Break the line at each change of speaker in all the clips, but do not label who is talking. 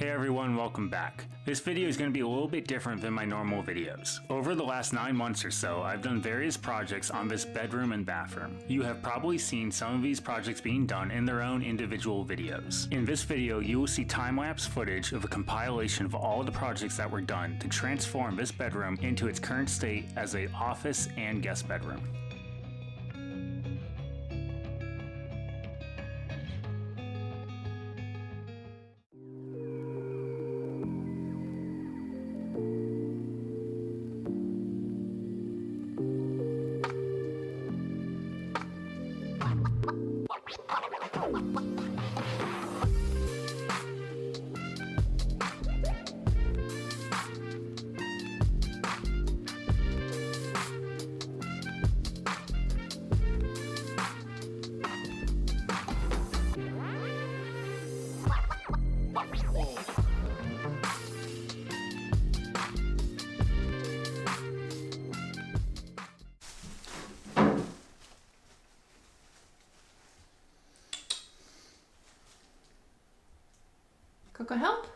Hey everyone, welcome back. This video is going to be a little bit different than my normal videos. Over the last 9 months or so, I've done various projects on this bedroom and bathroom. You have probably seen some of these projects being done in their own individual videos. In this video, you will see time-lapse footage of a compilation of all the projects that were done to transform this bedroom into its current state as an office and guest bedroom.
Coco, help?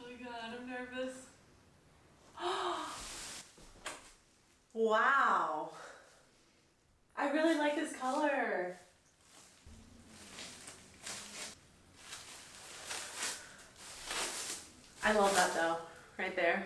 Oh my god, I'm nervous.
Wow. I really like this color. I love that though, right there.